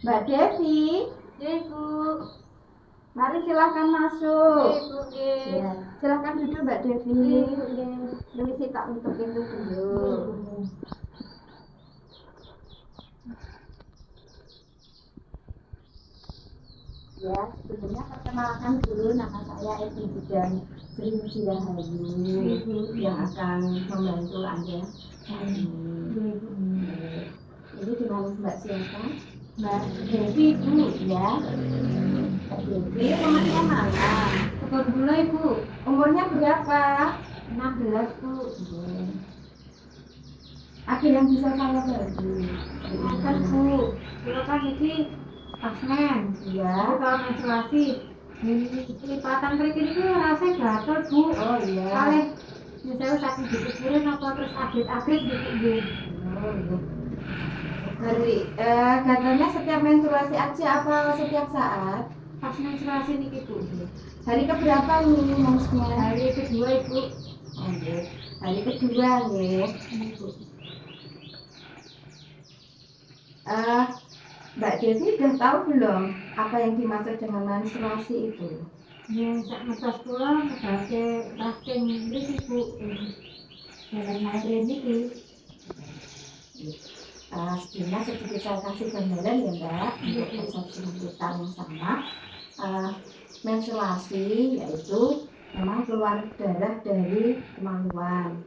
Mbak Devi, Ibu, mari silahkan masuk. Ibu, Ya, silahkan duduk Mbak Devi. Ibu, Permisi tak untuk pintu dulu. Ya, sebelumnya perkenalkan dulu, nama saya Eti Bidang Sri Mujidahayu yang akan membantu Anda saat ini. Ini dengan Mbak siapa? Mbak Devi, Bu. Ya, Mbak Devi, temannya mana? Kebun gula, Ibu. Umurnya berapa? 16, Bu. Ada yang bisa saya bantu? Makan, Bu. Kita kan jadi pasmen. Ya. Jadi kalau menstruasi, lipatan kering ini tuh rasanya gatel, Bu. Oh iya. Paling misalnya sakit dipikirin apa terus update gitu, Bu. Oh iya. Katanya setiap menstruasi aja apa setiap saat? Pas menstruasi nih, Bu. Hari keberapa ini maksudnya? Hari kedua, Ibu. Oh iya. Hari kedua ya. Ibu. Mbak Devi udah tahu belum apa yang dimaksud dengan menstruasi itu? Ya, sak ngetos pulang, ngebaca rasting ini, Bu. Jalan air ini. Sebelumnya sedikit saya kasih gambaran ya Mbak untuk persepsi kita yang sama. Menstruasi yaitu memang keluar darah dari kemaluan.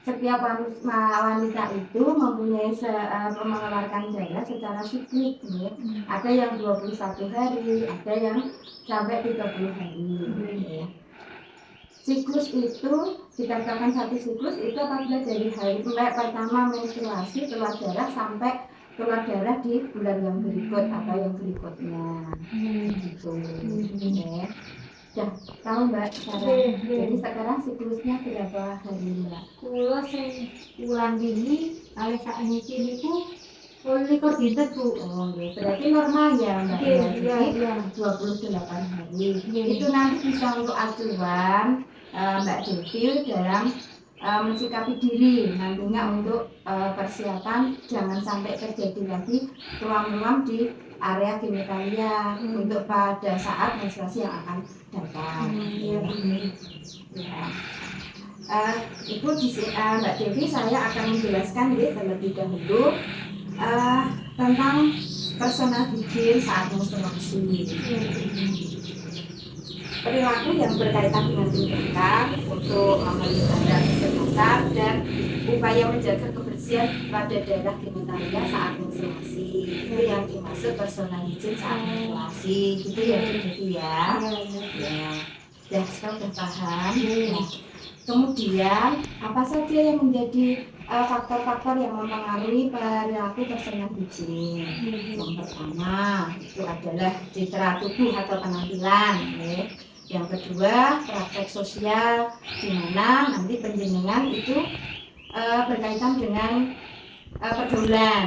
Setiap wanita itu mempunyai mengeluarkan darah secara siklik. Ada yang 21 hari, ada yang sampai 30 hari. Siklus itu dikatakan satu siklus itu apabila dari hari pertama menstruasi keluar darah sampai keluar darah di bulan yang berikut atau yang berikutnya. Gitu. Ya. Sudah tahu Mbak sekarang. Jadi sekarang siklusnya berapa hari Mbak? Kulo sing bulan ini kali sak niki niku 21 dinten, Bu. Oh, berarti normal ya Mbak. Iya. 28 hari. Itu nanti bisa untuk acuan Mbak Devi dalam mensikapi diri nantinya untuk persiapan jangan sampai terjadi lagi ruam-ruam di area genitalia untuk pada saat menstruasi yang akan datang. Ibu Mbak Devi saya akan menjelaskan terlebih dahulu tentang personal hygiene saat menstruasi. Perilaku yang berkaitan dengan tindakan untuk memelihara kesehatan dan upaya menjaga kebersihan pada daerah genitalia saat menstruasi. Itu yang dimaksud personal hygiene saat menstruasi. Gitu ya, gitu ya. Ya, sekarang sudah paham. Ya. Kemudian apa saja yang menjadi faktor-faktor yang mempengaruhi perilaku personal hygiene? Yang pertama itu adalah citra tubuh atau penampilan. Yang kedua praktek sosial, di mana nanti penjenengan itu berkaitan dengan pergaulan.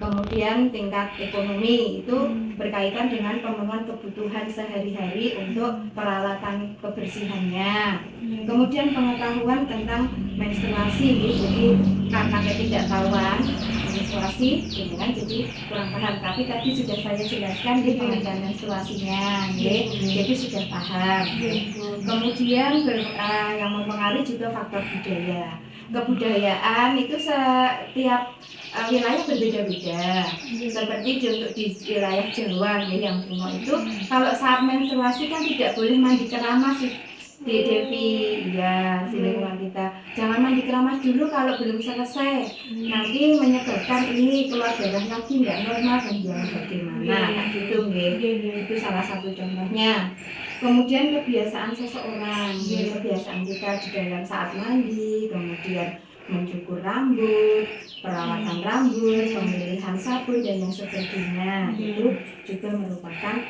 Kemudian tingkat ekonomi itu berkaitan dengan pemenuhan kebutuhan sehari-hari untuk peralatan kebersihannya. Kemudian pengetahuan tentang menstruasi, jadi karena ketidaktahuan menstruasi, jadi kurang paham. Tapi tadi sudah saya jelaskan di pengertian menstruasinya, jadi sudah paham. Kemudian yang mempengaruhi juga faktor budaya. Kebudayaan itu setiap wilayah berbeda-beda. Seperti untuk di wilayah Jawa yang kuno itu kalau saat menstruasi kan tidak boleh mandi keramas di Devi ya di lingkungan kita. Jangan mandi keramas dulu kalau belum selesai. Nanti menyebabkan ini keluar darah lagi nggak normal dan jangan bagaimana gitu itu salah satu contohnya. Kemudian kebiasaan seseorang, kebiasaan kita di dalam saat mandi, kemudian mencukur rambut, perawatan rambut, pemilihan sabun dan yang sebagainya itu juga merupakan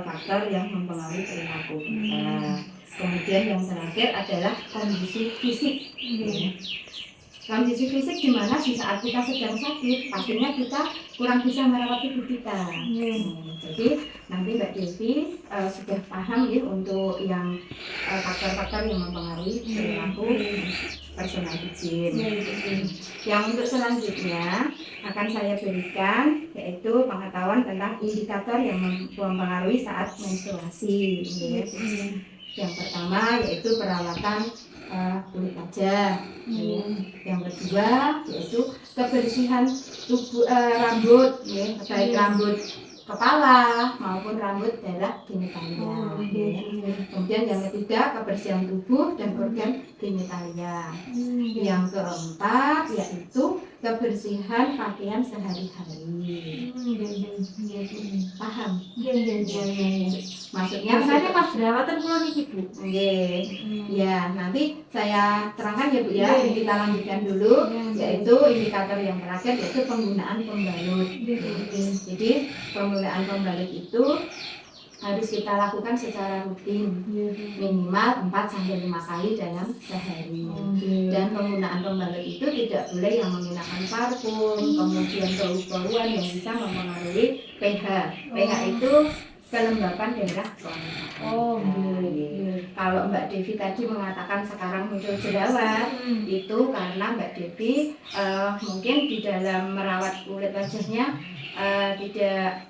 faktor yang mempengaruhi perilaku kita. Kemudian yang terakhir adalah kondisi fisik. Kondisi fisik di mana di saat kita sedang sakit, pastinya kita kurang bisa merawat tubuh kita. Jadi nanti Mbak Devi sudah paham ya untuk yang faktor-faktor yang mempengaruhi perilaku personal hygiene. Nggih. Yang untuk selanjutnya akan saya berikan yaitu pengetahuan tentang indikator yang mempengaruhi saat menstruasi. Yang pertama yaitu perawatan kulit wajah. Yang kedua yaitu kebersihan tubuh rambut, baik rambut kepala maupun rambut daerah genitalia. Kemudian yang ketiga kebersihan tubuh dan organ genitalia. Yang keempat yaitu kebersihan pakaian sehari-hari. Paham? Maksudnya Biasanya pas jerawatan kula niki, Bu. Nggih. Ya, nanti saya terangkan ya Bu ya. Kita lanjutkan dulu yaitu indikator yang terakhir yaitu penggunaan pembalut. Jadi penggunaan pembalut itu harus kita lakukan secara rutin, minimal 4-5 kali dalam sehari. Dan penggunaan pembalut itu tidak boleh yang menggunakan parfum, kemudian bau-bauan yang bisa mempengaruhi pH. pH itu kelembapan daerah kelamin. Kalau Mbak Devi tadi mengatakan sekarang muncul jerawat, itu karena Mbak Devi mungkin di dalam merawat kulit wajahnya tidak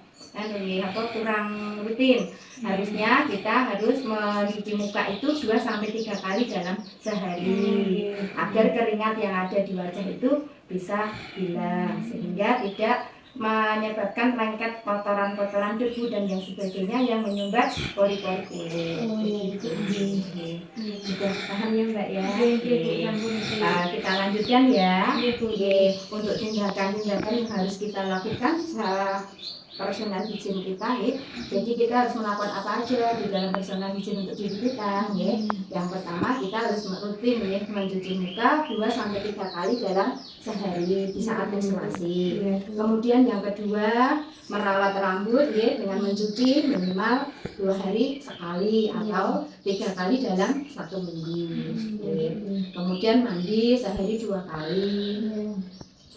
kurang rutin. Harusnya kita harus mencuci muka itu 2-3 kali dalam sehari agar keringat yang ada di wajah itu bisa hilang sehingga tidak menyebabkan lengket kotoran-kotoran debu dan yang sebagainya yang menyumbat pori-pori kulit. Sudah paham ya Mbak ya? Kita lanjutkan ya. Untuk tindakan-tindakan yang harus kita lakukan personal hygiene kita, jadi kita harus melakukan apa aja di dalam personal hygiene untuk diri kita. Yang pertama kita harus rutin mencuci muka 2-3 kali dalam sehari di saat menstruasi. Kemudian yang kedua merawat rambut dengan mencuci minimal 2 hari sekali atau 3 kali dalam 1 minggu. Kemudian mandi sehari 2 kali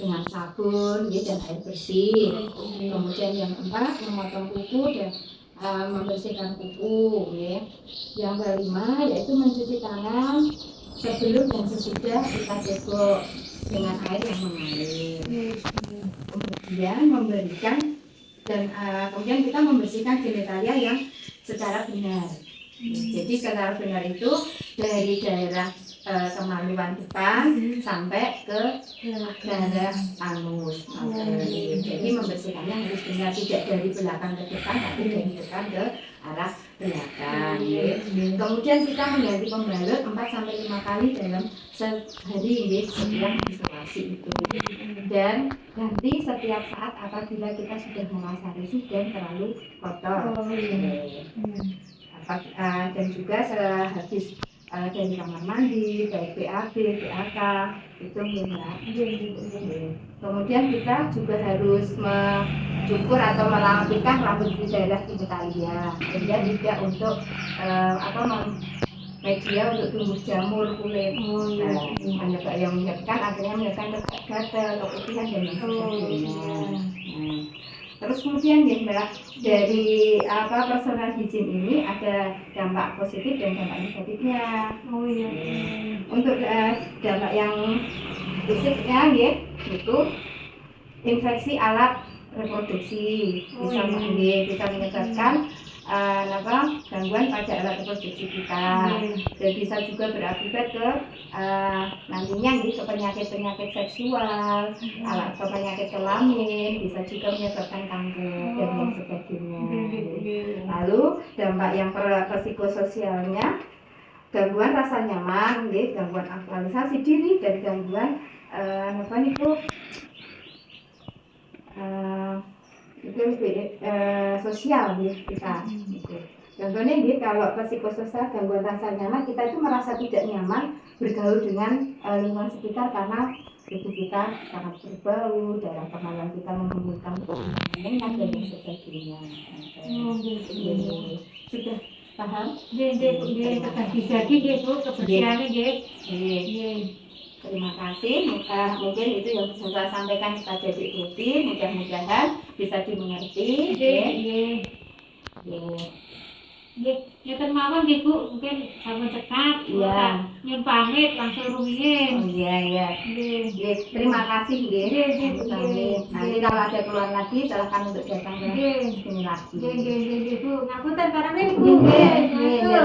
dengan sabun dan air bersih. Kemudian yang keempat memotong kuku dan membersihkan kuku. Yang kelima yaitu mencuci tangan sebelum dan sesudah kita gosok dengan air yang mengalir. Kemudian memberikan dan kemudian kita membersihkan genitalia yang secara benar. Jadi secara benar itu dari daerah kemaluan depan sampai ke daerah anus. Jadi membersihkannya harus benar, tidak dari belakang ke depan tapi dari depan ke arah belakang. Kemudian kita mengganti pembalut 4-5 kali dalam sehari setelah menstruasi itu. Dan ganti setiap saat apabila kita sudah merasa risih dan terlalu kotor. Dan juga sehabis dari kamar mandi, baik BAB, BAK itu minyak. Kemudian kita juga harus mencukur atau merapikan rambut di daerah genitalia, sehingga tidak untuk media untuk tumbuh jamur kulit. Yang menyebabkan akhirnya menyebabkan gatal, keputihan dan lain sebagainya. Terus kemudian ya Mbak, dari personal hygiene ini ada dampak positif dan dampak negatifnya. Untuk dampak yang fisiknya itu infeksi alat reproduksi bisa menyebabkan gangguan pada alat reproduksi kita dan bisa juga berakibat ke nantinya ke penyakit-penyakit seksual atau penyakit kelamin, bisa juga menyebabkan kanker dan lain sebagainya. Lalu dampak yang psikososialnya gangguan rasa nyaman, gangguan aktualisasi diri dan gangguan sosial kita. Contohnya kalau psikososial gangguan rasa nyaman, kita itu merasa tidak nyaman bergaul dengan lingkungan sekitar karena tubuh kita sangat berbau, daerah kemaluan kita menimbulkan menyengat dan sebagainya. Sudah paham? Terima kasih. Mungkin itu yang bisa saya sampaikan kepada Ibu Devi. Mudah-mudahan bisa dimengerti. Ya termawon nggih Bu, mungkin sampun cekap. Iya. Nyun pamit langsung rumiyin. Oh iya iya. Nggih. Nggih, terima kasih nggih. Nggih, nggih, Bu nggih. Sami. Nanti Nggih. kalau ada keluar lagi silahkan untuk datang ke Nggih. sini lagi. Nggih, nggih, nggih, Bu. Ngapunten barang ini Bu. Nggih, Nggih, nggih, matur.